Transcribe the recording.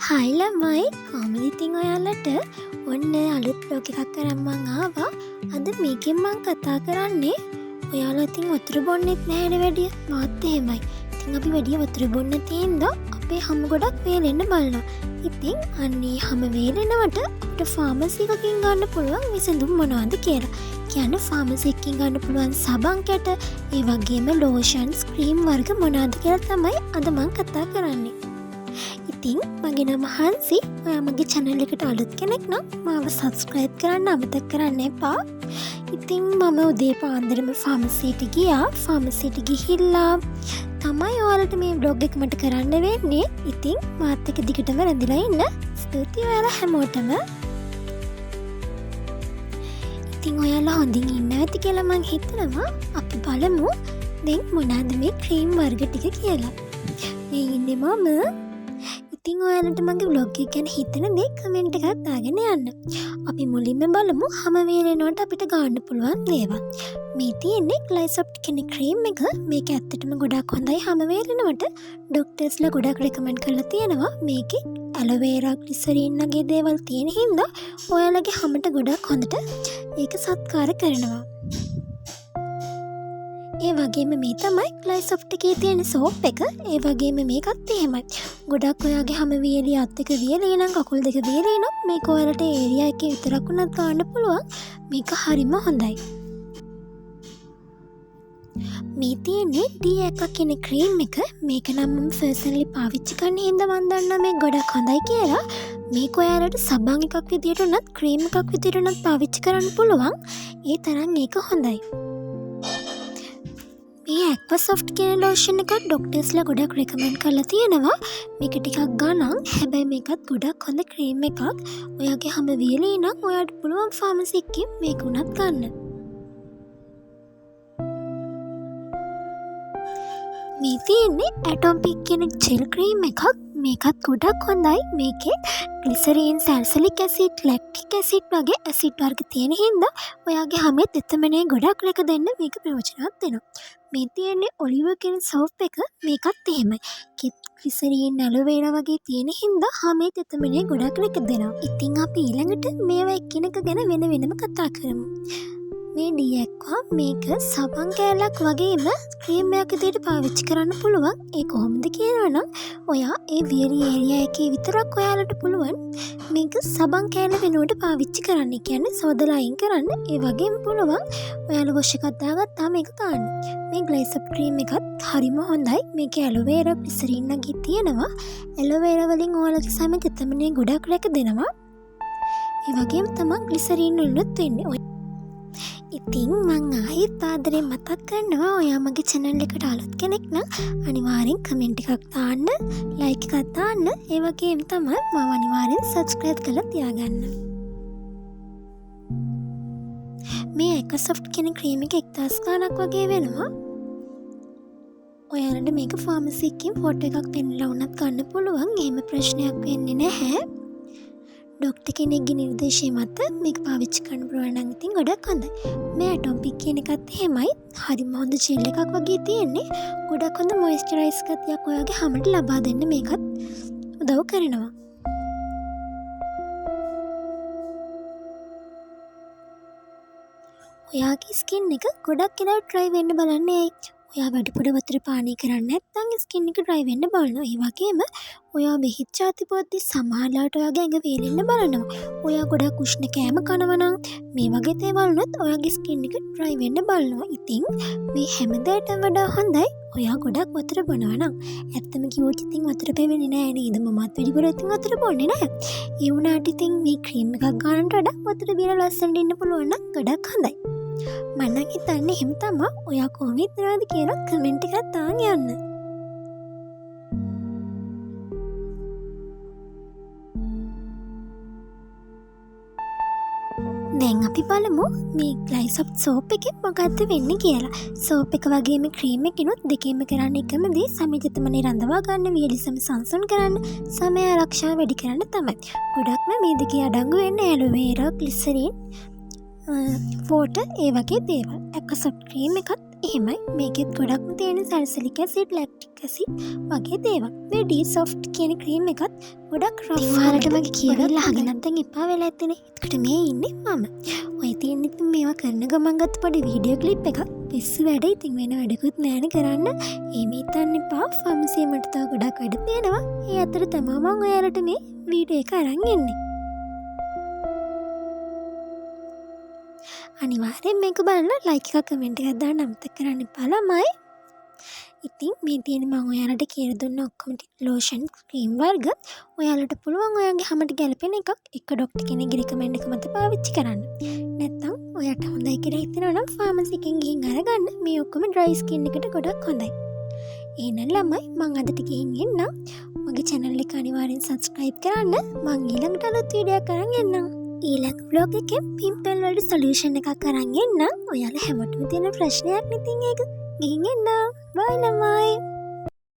හයි ළමයි කොහොමද ඉතින් ඔයාලට ඔන්න අලුත් බ්ලොග් එකක් අරන් මං ආවා. අද මේකෙන් මං කතා කරන්නේ ඔයාලා ඉතින් වතුර බොන්නෙත් නැහැනේ වැඩිය. මාත් එහෙමයි. ඉතින් අපි වැඩිය වතුර බොන්න තියෙනද අපේ හැම ගොඩක් වේලෙන්න බලනවා. ඉතින් අන්නේ හැම වේලෙනවට අපිට ෆාමසි එකකින් ගන්න පුළුවන් විසඳුම් මොනවද කියලා. කියන්නේ ෆාමසි එකකින් ගන්න පුළුවන් සබන් කැට, ඒ වගේම ලෝෂන්ස්, ක්‍රීම් වර්ග මොනවද කියලා තමයි අද මං කතා කරන්නේ. ඉතින් මගේ නම හන්සි. ඔයා මගේ channel එකට අලුත් කෙනෙක් නම් මාව subscribe කරන්න අමතක කරන්න එපා. ඉතින් මම උදේ පාන්දරම ෆාමසියට ගියා. ෆාමසියට ගිහිල්ලා තමයි ඔයාලට මේ vlog එක මට කරන්න වෙන්නේ. ඉතින් මාත් එක්ක දිගටම රැඳිලා ඉන්න. ස්තුතියි ඔයාලා හැමෝටම. ඉතින් ඔයාලා හොඳින් ඉන්නවා ඇති කියලා මං හිතනවා. අපි බලමු දැන් මොනවද මේ ක්‍රීම් වර්ග ටික කියලා. මේ ඉන්නේ මම. ඉතින් ඔයාලට මගේ vlog එක ගැන හිතන දේ කමෙන්ට් එකක් දාගෙන යන්න. අපි මුලින්ම බලමු හැම වෙලේනකට අපිට ගන්න පුළුවන් දේවල්. මේ තියෙන්නේ Glysoft කියන ක්‍රීම් එක. මේක ඇත්තටම ගොඩක් හොඳයි. හැම වෙලේනකට ඩොක්ටර්ස්ලා ගොඩක් රෙකමන්ඩ් කරලා තියෙනවා. මේකේ ඇලෝ වේරා, ග්ලිසරින් වගේ දේවල් තියෙන හින්දා ඔයාලගේ හැමට ගොඩක් හොඳට ඒක සත්කාර කරනවා. ඒ වගේම මේ තමයි Glysoft එකේ තියෙන සෝප් එක. ඒ වගේම මේකත් එහෙමයි. ගොඩක් ඔයාගේ හැම වියලි අත් එක වියලි නම් කකුල් දෙක වියලි නම් මේක ඔයාලට ඒරියා එකේ විතරක් උනත් ගන්න පුළුවන්. මේක හරිම හොඳයි. මේ තියෙන්නේ D1 කියන ක්‍රීම් එක. මේක නම් මම පර්සනලි පාවිච්චි කරන හින්දා මම දන්නවා මේක ගොඩක් හොඳයි කියලා. මේක ඔයාලට සබන් එකක් විදියට උනත් ක්‍රීම් එකක් විදියට උනත් පාවිච්චි කරන්න පුළුවන්. ඒ තරම් මේක හොඳයි. මේ Aquasoft කියන ලෝෂන් එක ඩොක්ටර්ස්ලා ගොඩක් රෙකමන්ඩ් කරලා තියෙනවා. මේක ටිකක් ගන්න. හැබැයි මේකත් ගොඩක් හොඳ ක්‍රීම් එකක්. ඔයාගේ හැම වියලේ නම් ඔයාට පුළුවන් ෆාමසි එකකින් මේක උනත් ගන්න. මේ තියෙන්නේ Atopic කියන ජෙල් ක්‍රීම් එකක්. මේකත් ගොඩක් හොඳයි. මේකේ ග්ලිසරින්, සැල්සිලික් ඇසිඩ්, ලැක්ටික් ඇසිඩ් වගේ ඇසිඩ් වර්ග තියෙන හින්දා ඔයාගේ හැමේ තෙතමනේ ගොඩක් රැක දෙන්න මේක ප්‍රයෝජනවත් වෙනවා. මේ තියෙන්නේ ඔලිව් කියන සෝප් එක. මේකත් එහෙමයි. ග්ලිසරින්, ඇලෝ වේරා වගේ තියෙන හින්දා හැමේ තෙතමනේ ගොඩක් රැක දෙනවා. ඉතින් අපි ඊළඟට මේවා එකිනෙක ගැන වෙන වෙනම කතා කරමු. මේ D1 මේක සබන් කෑල්ලක් වගේම ක්‍රීම් එකක් විදිහට පාවිච්චි කරන්න පුළුවන්. ඒ කොහොමද කියනවනම් ඔයා ඒ වියලි ඒරියා එකේ විතරක් ඔයාලට පුළුවන් මේක සබන් කෑල්ල වෙනුවට පාවිච්චි කරන්න. කියන්නේ සෝදලා අයින් කරන්න. ඒ වගේම පුළුවන් ඔයාලා වොෂ් එකක් දාගත්තාම මේක දාන්න. මේ Glysoft ක්‍රීම් එකත් හරිම හොඳයි. මේකේ ඇලෝ වේරා, ග්ලිසරින් වගේ තියෙනවා. ඇලෝ වේරා වලින් ඔයාලගේ සමේ තෙතමනේ ගොඩක් රැක දෙනවා. ඒ වගේම තමයි ග්ලිසරින් වලුත් වෙන්නේ. ඉතින් මං ආයෙත් ආදරෙන් මතක් කරනවා ඔයා මගේ channel එකට අලුත් කෙනෙක් නම් අනිවාර්යෙන් කමෙන්ට් එකක් දාන්න, ලයික් එකක් දාන්න. ඒ වගේම තමයි මම අනිවාර්යෙන් subscribe කරලා තියාගන්න. මේ Aquasoft කියන ක්‍රීම් එක 1000 ගණක් වගේ වෙනවා. ඔයාලට මේක ෆාමසි එකකින් ෆොටෝ එකක් පෙන්නලා වුණත් ගන්න පුළුවන්. එහෙම ප්‍රශ්නයක් වෙන්නේ නැහැ. ඩොක්ටර් කෙනෙක්ගේ නිර්දේශය මත මේක පාවිච්චි කරන්න පුළුවන් නම් ඉතින් ගොඩක් හොඳයි. මේ Atopic කියන එකත් එහෙමයි. හරිම හොඳ ජෙල් එකක් වගේ තියෙන්නේ. ගොඩක් හොඳ මොයිස්චරයිස් ගතියක් ඔයාගේ හැමට ලබා දෙන්න මේකත් උදව් කරනවා. ඔයාගේ ස්කින් එක ගොඩක් වෙලා ඩ්‍රයි වෙන්න බලන්නේ ඇයි? ඔයා වැඩිපුර වතුර පානය කරන්නේ නැත්නම් ස්කින් එක ඩ්‍රයි වෙන්න බලනවා. ඒ වගේම ඔයා බෙහෙත් ජාති පොද්දි සමහරලාට ඔයාගේ ඇඟ වේලෙන්න බලනවා. ඔයා ගොඩක් උෂ්ණ කෑම කනවා නම් මේ වගේ දේවල් වුණත් ඔයාගේ ස්කින් එක ඩ්‍රයි වෙන්න බලනවා. ඉතින් මේ හැම දෙයකටම වඩා හොඳයි ඔයා ගොඩක් වතුර බොනවා නම්. ඇත්තම කිව්වොත් ඉතින් වතුර පෙවෙන්නේ නැහැ නේද? මමත් වැඩිපුර ඉතින් වතුර බොන්නේ නැහැ. ඒ වුණාට ඉතින් මේ ක්‍රීම් එකක් ගන්නට වඩා වතුර බීලා ලස්සනට ඉන්න පුළුවන් නම් ගොඩක් හොඳයි. මම හිතන්නේ එහෙම තමයි. ඔයා කොහොමද ඉන්නවද කියලා කමෙන්ට් එකක් දාන්න යන්න. දැන් අපි බලමු මේ Glysoft සෝප් එකේ මොකද්ද වෙන්නේ කියලා. සෝප් එක වගේම ක්‍රීම් එකනොත් දෙකෙන්ම කරන්නේ එකම දේ. සමීජතමනේ රඳවා ගන්න, වියලි සම සංසුන් කරන්න, සමය ආරක්ෂා වැඩි කරන්න තමයි. ගොඩක්ම මේ දෙකේ අඩංගු වෙන්නේ ඇලෝ වේරා, ග්ලිසරින්, වෝටර් ඒ වගේ දේවල්. Aquasoft ක්‍රීම් එකත් එහෙමයි මේකෙත් ගොඩක්ම තියෙන සැල්සිලික් ඇසිඩ් ලැක්ටික් ඇසිඩ් වගේ දේවල්. මේ ඩී-සොෆ්ට් කියන ක්‍රීම් එකත් ගොඩක් රෆ්. ඔයාලට මගේ කියලා අහගෙන නැත්නම් එපා වෙලා ඇත්තනේ. එතකොට මේ ඉන්නේ මම. ඔය තියෙන ඉතින් මේවා කරන ගමන් ගත්ත පොඩි වීඩියෝ ක්ලිප් එකක්. පිස්සු වැඩ ඉතින් වෙන වැඩකුත් නෑනේ කරන්න. එහෙම හිතන්න එපා. ෆාමසි මට තව ගොඩක් වැඩ තියෙනවා. ඒ අතර තමයි මම ඔයාලට මේ වීඩියෝ එක අරන් එන්නේ. අනිවාර්යෙන් මේක බලලා ලයික් එකක් කමෙන්ට් එකක් දාන්න අමතක කරන්න එපා ළමයි. ඉතින් මේ තියෙන මම ඔයාලට කියලා දුන්න ඔක්කොම ලෝෂන් ක්‍රීම් වර්ග ඔයාලට පුළුවන් ඔයාගේ හැමට ගැලපෙන එකක් එක ඩොක්ටර් කෙනෙක්ගේ රෙකමෙන්ඩ් එක මත පාවිච්චි කරන්න. නැත්නම් ඔයාට හොඳයි කියලා හිතෙනවා නම් ෆාමසි එකෙන් ගිහින් අරගන්න. මේ ඔක්කොම ඩ්‍රයි ස්කින් එකට ගොඩක් හොඳයි. එහෙනම් ළමයි මම අදට ගිහින් එන්නම්. මගේ channel එක අනිවාර්යෙන් subscribe කරන්න. මම ඊළඟට අලුත් වීඩියෝ එකක් අරන් එන්නම්. ඊළඟ vlog එකේ පිම්පල් වලට සොලියුෂන් එකක් අරන් එන්නම්. ඔයාලා හැමෝටම තියෙන ප්‍රශ්නයක් නේ ඉතින් ඒක. ගිහින් එන්නම්. බයි ළමයි.